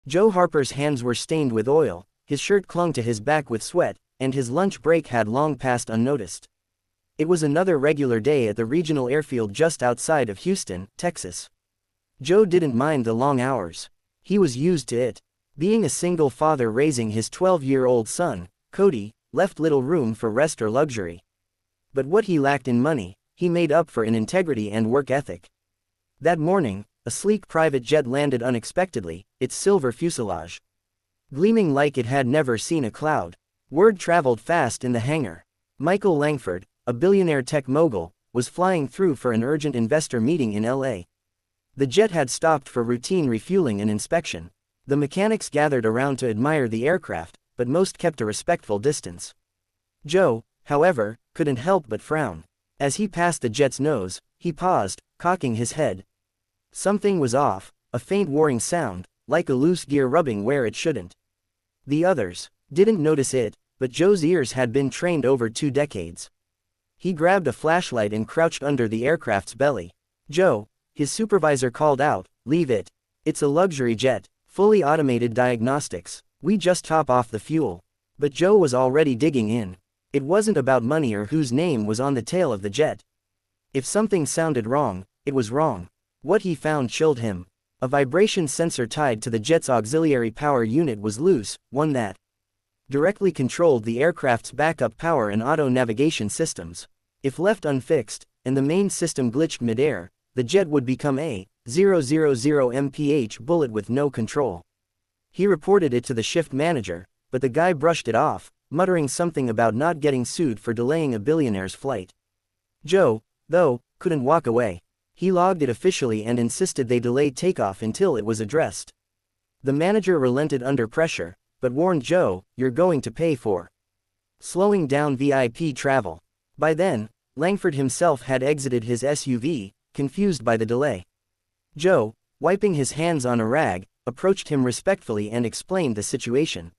Joe Harper's hands were stained with oil, his shirt clung to his back with sweat, and his lunch break had long passed unnoticed. It was another regular day at the regional airfield just outside of Houston, Texas. Joe didn't mind the long hours. He was used to it. Being a single father raising his 12-year-old son, Cody, left little room for rest or luxury. But what he lacked in money, he made up for in integrity and work ethic. That morning, a sleek private jet landed unexpectedly, its silver fuselage gleaming like it had never seen a cloud. Word traveled fast in the hangar. Michael Langford, a billionaire tech mogul, was flying through for an urgent investor meeting in LA. The jet had stopped for routine refueling and inspection. The mechanics gathered around to admire the aircraft, but most kept a respectful distance. Joe, however, couldn't help but frown. As he passed the jet's nose, he paused, cocking his head. Something was off, a faint whirring sound, like a loose gear rubbing where it shouldn't. The others didn't notice it, but Joe's ears had been trained over 2 decades. He grabbed a flashlight and crouched under the aircraft's belly. "Joe," his supervisor called out, "leave it. It's a luxury jet, fully automated diagnostics. We just top off the fuel." But Joe was already digging in. It wasn't about money or whose name was on the tail of the jet. If something sounded wrong, it was wrong. What he found chilled him. A vibration sensor tied to the jet's auxiliary power unit was loose, one that directly controlled the aircraft's backup power and auto-navigation systems. If left unfixed, and the main system glitched mid-air, the jet would become a 000 mph bullet with no control. He reported it to the shift manager, but the guy brushed it off, muttering something about not getting sued for delaying a billionaire's flight. Joe, though, couldn't walk away. He logged it officially and insisted they delay takeoff until it was addressed. The manager relented under pressure, but warned Joe, "You're going to pay for slowing down VIP travel." By then, Langford himself had exited his SUV, confused by the delay. Joe, wiping his hands on a rag, approached him respectfully and explained the situation.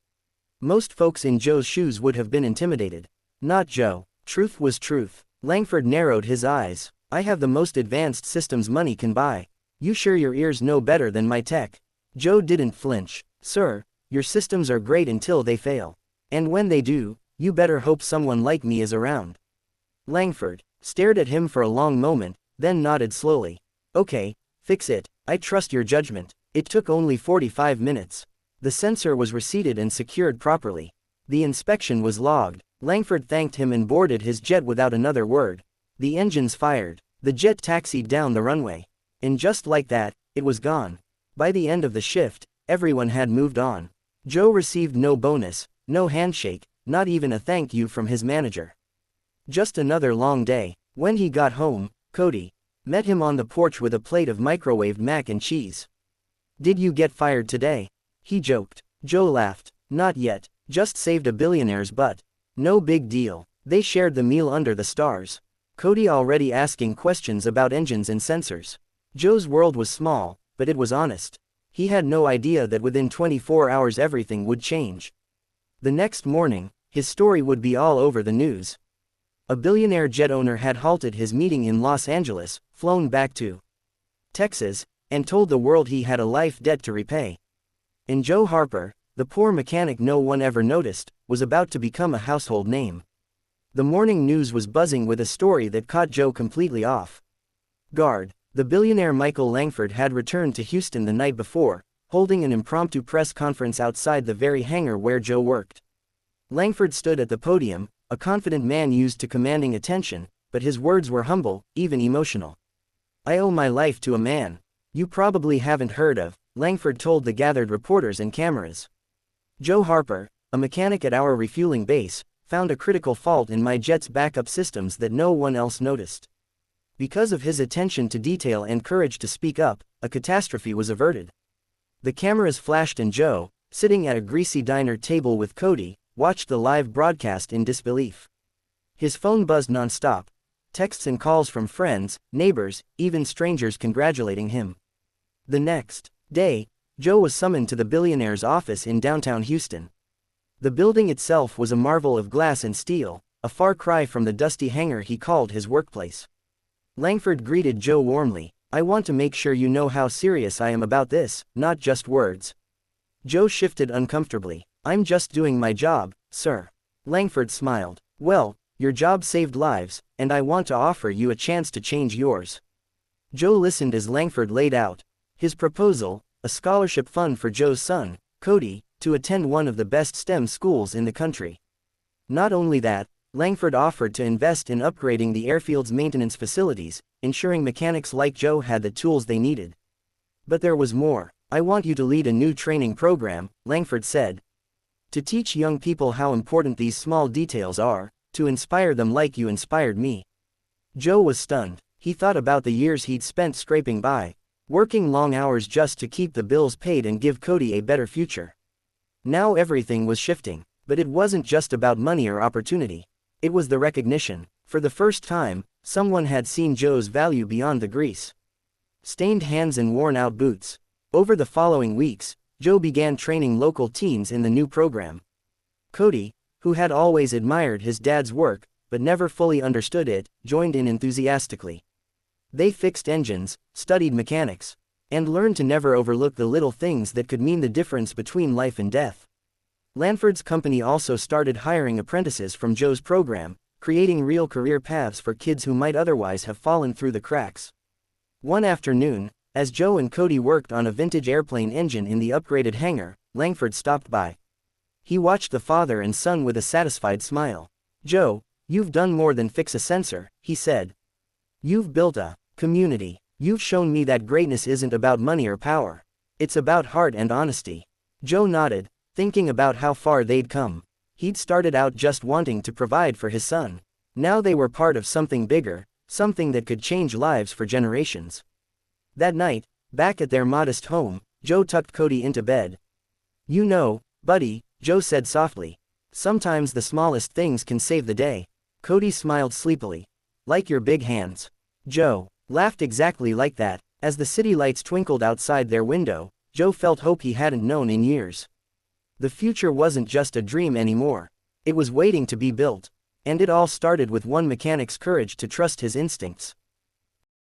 Most folks in Joe's shoes would have been intimidated. Not Joe. Truth was truth. Langford narrowed his eyes. "I have the most advanced systems money can buy. You sure your ears know better than my tech?" Joe didn't flinch. "Sir, your systems are great until they fail. And when they do, you better hope someone like me is around." Langford stared at him for a long moment, then nodded slowly. "Okay, fix it. I trust your judgment." It took only 45 minutes. The sensor was reseated and secured properly. The inspection was logged. Langford thanked him and boarded his jet without another word. The engines fired. The jet taxied down the runway. And just like that, it was gone. By the end of the shift, everyone had moved on. Joe received no bonus, no handshake, not even a thank you from his manager. Just another long day. When he got home, Cody met him on the porch with a plate of microwaved mac and cheese. "Did you get fired today?" he joked. Joe laughed. "Not yet, just saved a billionaire's butt. No big deal." They shared the meal under the stars. Cody already asking questions about engines and sensors. Joe's world was small, but it was honest. He had no idea that within 24 hours everything would change. The next morning, his story would be all over the news. A billionaire jet owner had halted his meeting in Los Angeles, flown back to Texas, and told the world he had a life debt to repay. And Joe Harper, the poor mechanic no one ever noticed, was about to become a household name. The morning news was buzzing with a story that caught Joe completely off guard. The billionaire Michael Langford had returned to Houston the night before, holding an impromptu press conference outside the very hangar where Joe worked. Langford stood at the podium, a confident man used to commanding attention, but his words were humble, even emotional. "I owe my life to a man you probably haven't heard of," Langford told the gathered reporters and cameras. "Joe Harper, a mechanic at our refueling base, found a critical fault in my jet's backup systems that no one else noticed. Because of his attention to detail and courage to speak up, a catastrophe was averted." The cameras flashed and Joe, sitting at a greasy diner table with Cody, watched the live broadcast in disbelief. His phone buzzed nonstop. Texts and calls from friends, neighbors, even strangers congratulating him. The next day, Joe was summoned to the billionaire's office in downtown Houston. The building itself was a marvel of glass and steel, a far cry from the dusty hangar he called his workplace. Langford greeted Joe warmly. "I want to make sure you know how serious I am about this, not just words." Joe shifted uncomfortably. I'm just doing my job, sir. Langford smiled. Well, your job saved lives, and I want to offer you a chance to change yours. Joe listened as Langford laid out his proposal, a scholarship fund for Joe's son, Cody, to attend one of the best STEM schools in the country. Not only that, Langford offered to invest in upgrading the airfield's maintenance facilities, ensuring mechanics like Joe had the tools they needed. But there was more. I want you to lead a new training program, Langford said. To teach young people how important these small details are, to inspire them like you inspired me. Joe was stunned. He thought about the years he'd spent scraping by, working long hours just to keep the bills paid and give Cody a better future. Now everything was shifting, but it wasn't just about money or opportunity. It was the recognition. For the first time, someone had seen Joe's value beyond the grease, stained hands and worn-out boots. Over the following weeks, Joe began training local teens in the new program. Cody, who had always admired his dad's work, but never fully understood it, joined in enthusiastically. They fixed engines, studied mechanics, and learned to never overlook the little things that could mean the difference between life and death. Langford's company also started hiring apprentices from Joe's program, creating real career paths for kids who might otherwise have fallen through the cracks. One afternoon, as Joe and Cody worked on a vintage airplane engine in the upgraded hangar, Langford stopped by. He watched the father and son with a satisfied smile. Joe, you've done more than fix a sensor, he said. You've built a community. You've shown me that greatness isn't about money or power. It's about heart and honesty. Joe nodded, thinking about how far they'd come. He'd started out just wanting to provide for his son. Now they were part of something bigger, something that could change lives for generations. That night, back at their modest home, Joe tucked Cody into bed. You know, buddy, Joe said softly, sometimes the smallest things can save the day. Cody smiled sleepily. Like your big hands. Joe laughed exactly like that. As the city lights twinkled outside their window, Joe felt hope he hadn't known in years. The future wasn't just a dream anymore. It was waiting to be built. And it all started with one mechanic's courage to trust his instincts.